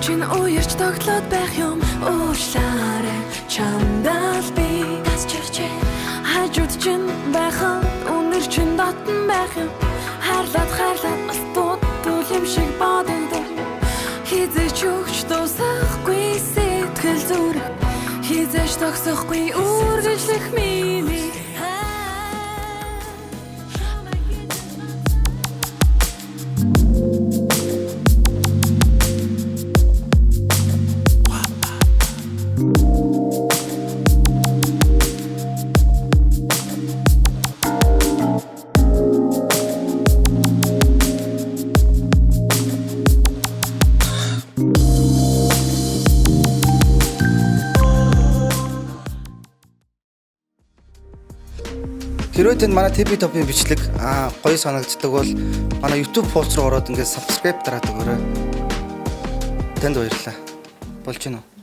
Чин уярч тогтлоод байх юм уушлаарэ чамдал би тасчих хажууд чин байхад өнөр чин дотн байх юм харлаад астууд юм шиг бодогдов хизээч өгч дуусахгүй сэтгэл зүрх хизээч тогсохгүй үргэлжлэх миний Хэрвээ танд манай TP Top-ийн бичлэг гоё санагддаг бол манай YouTube пост руу ороод ингээд subscribe дараад өгөөрэй. Танд баярлалаа. Болж гинөө.